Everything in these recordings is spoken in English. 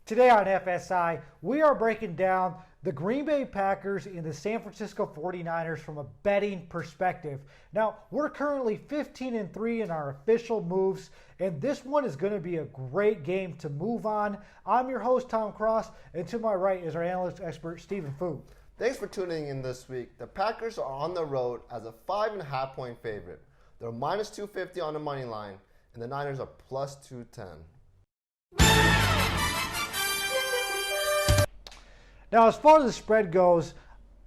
Today on FSI, we are breaking down the Green Bay Packers and the San Francisco 49ers from a betting perspective. Now, we're currently 15-3 in our official moves, and this one is going to be a great game to move on. I'm your host, Tom Cross, and to my right is our analyst expert, Stephen Fu. Thanks for tuning in this week. The Packers are on the road as a 5.5 point favorite. They're minus 250 on the money line, and the Niners are plus 210. Now, as far as the spread goes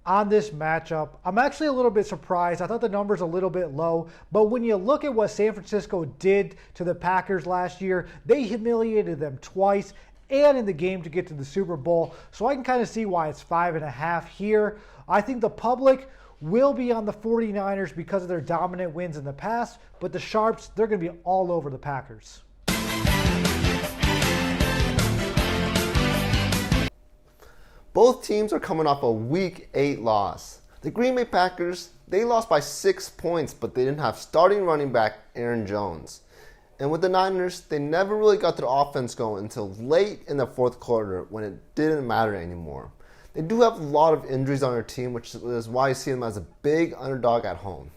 on this matchup, I'm actually a little bit surprised. I thought the number's a little bit low, but when you look at what San Francisco did to the Packers last year, they humiliated them twice and in the game to get to the Super Bowl. So I can kind of see why it's 5.5 here. I think the public will be on the 49ers because of their dominant wins in the past, but the Sharps, they're going to be all over the Packers. Both teams are coming off a Week 8 loss. The Green Bay Packers, they lost by 6 points, but they didn't have starting running back Aaron Jones. And with the Niners, they never really got their offense going until late in the fourth quarter when it didn't matter anymore. They do have a lot of injuries on their team, which is why you see them as a big underdog at home.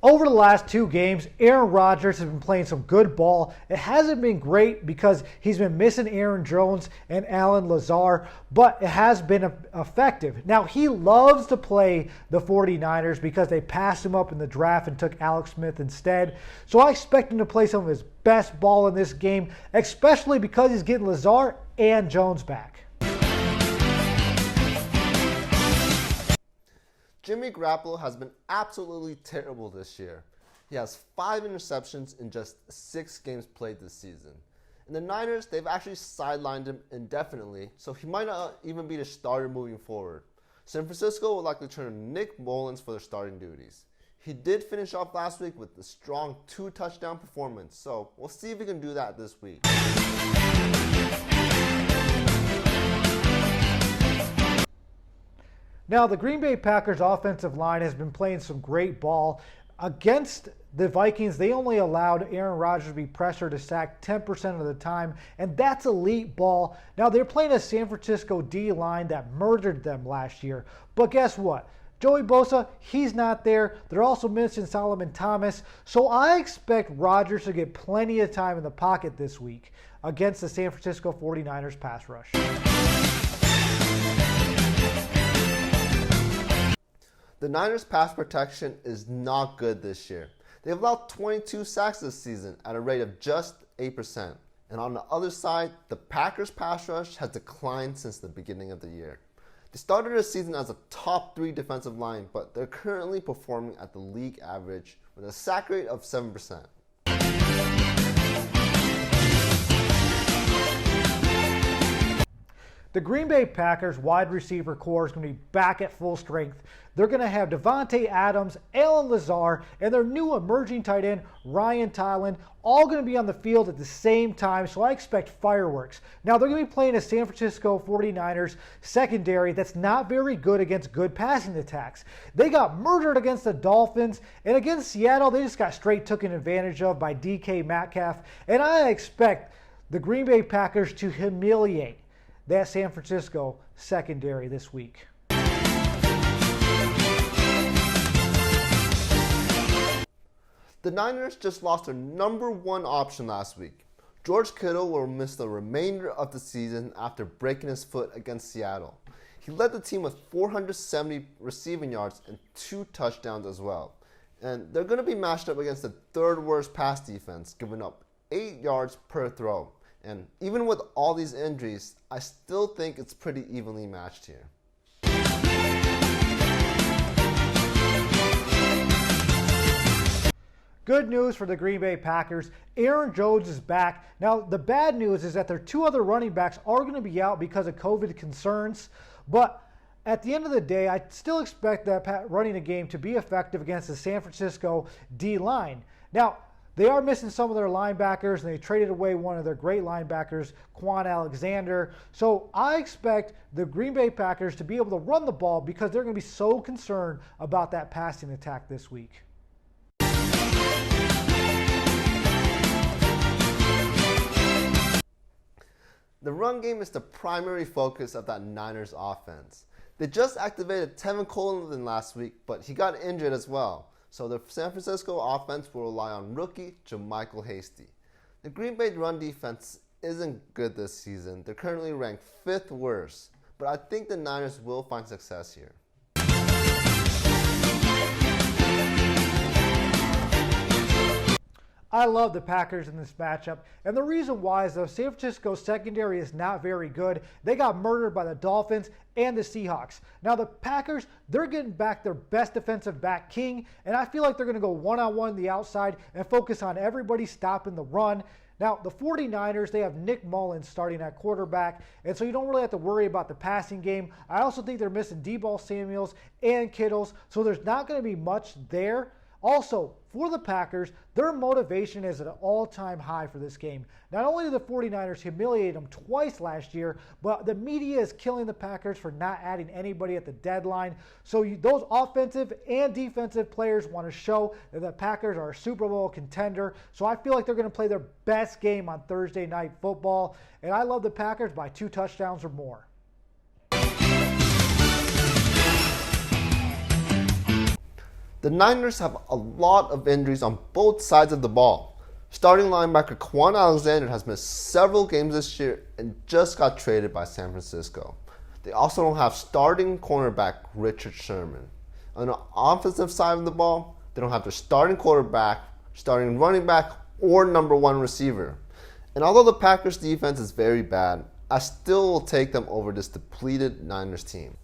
Over the last two games, Aaron Rodgers has been playing some good ball. It hasn't been great because he's been missing Aaron Jones and Allen Lazard, but it has been effective. Now, he loves to play the 49ers because they passed him up in the draft and took Alex Smith instead. So I expect him to play some of his best ball in this game, especially because he's getting Lazard and Jones back. Jimmy Garoppolo has been absolutely terrible this year. He has 5 interceptions in just 6 games played this season. And the Niners, they've actually sidelined him indefinitely, so he might not even be the starter moving forward. San Francisco would likely turn to Nick Mullins for their starting duties. He did finish off last week with a strong 2-touchdown performance, so we'll see if he can do that this week. Now, the Green Bay Packers offensive line has been playing some great ball. Against the Vikings, they only allowed Aaron Rodgers to be pressured to sack 10% of the time, and that's elite ball. Now, they're playing a San Francisco D-line that murdered them last year. But guess what? Joey Bosa, he's not there. They're also missing Solomon Thomas. So I expect Rodgers to get plenty of time in the pocket this week against the San Francisco 49ers pass rush. The Niners' pass protection is not good this year. They've allowed 22 sacks this season at a rate of just 8%. And on the other side, the Packers' pass rush has declined since the beginning of the year. They started the season as a top 3 defensive line, but they're currently performing at the league average with a sack rate of 7%. The Green Bay Packers wide receiver core is going to be back at full strength. They're going to have Devontae Adams, Allen Lazard, and their new emerging tight end, Ryan Tylan, all going to be on the field at the same time, so I expect fireworks. Now, they're going to be playing a San Francisco 49ers secondary that's not very good against good passing attacks. They got murdered against the Dolphins, and against Seattle, they just got straight taken advantage of by DK Metcalf, and I expect the Green Bay Packers to humiliate that San Francisco secondary this week. The Niners just lost their number 1 option last week. George Kittle will miss the remainder of the season after breaking his foot against Seattle. He led the team with 470 receiving yards and 2 touchdowns as well. And they're going to be matched up against the 3rd worst pass defense, giving up 8 yards per throw. And even with all these injuries, I still think it's pretty evenly matched here. Good news for the Green Bay Packers. Aaron Jones is back. Now, the bad news is that their 2 other running backs are going to be out because of COVID concerns. But at the end of the day, I still expect that running a game to be effective against the San Francisco D-line. Now, they are missing some of their linebackers, and they traded away one of their great linebackers, Quan Alexander. So I expect the Green Bay Packers to be able to run the ball because they're going to be so concerned about that passing attack this week. run game is the primary focus of that Niners offense. They just activated Tevin Coleman last week, but he got injured as well. So the San Francisco offense will rely on rookie JaMycal Hasty. The Green Bay run defense isn't good this season. They're currently ranked 5th worst, but I think the Niners will find success here. I love the Packers in this matchup, and the reason why is though San Francisco's secondary is not very good. They got murdered by the Dolphins and the Seahawks. Now the Packers, they're getting back their best defensive back, King, and I feel like they're going to go one-on-one the outside and focus on everybody stopping the run. Now, the 49ers, they have Nick Mullins starting at quarterback, and so you don't really have to worry about the passing game. I also think they're missing Deebo Samuels and Kittles, so there's not going to be much there. Also, for the Packers, their motivation is at an all-time high for this game. Not only did the 49ers humiliate them twice last year, but the media is killing the Packers for not adding anybody at the deadline. So those offensive and defensive players want to show that the Packers are a Super Bowl contender. So I feel like they're going to play their best game on Thursday Night Football. And I love the Packers by 2 touchdowns or more. The Niners have a lot of injuries on both sides of the ball. Starting linebacker Quan Alexander has missed several games this year and just got traded by San Francisco. They also don't have starting cornerback Richard Sherman. On the offensive side of the ball, they don't have their starting quarterback, starting running back, or number 1 receiver. And although the Packers defense is very bad, I still will take them over this depleted Niners team.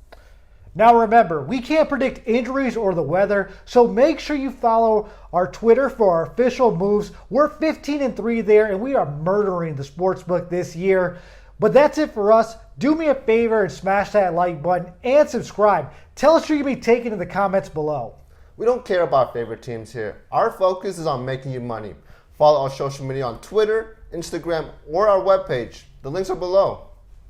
Now remember, we can't predict injuries or the weather, so make sure you follow our Twitter for our official moves. We're 15-3 there, and we are murdering the sportsbook this year. But that's it for us. Do me a favor and smash that like button and subscribe. Tell us who you'll be taking in the comments below. We don't care about favorite teams here. Our focus is on making you money. Follow our social media on Twitter, Instagram, or our webpage. The links are below.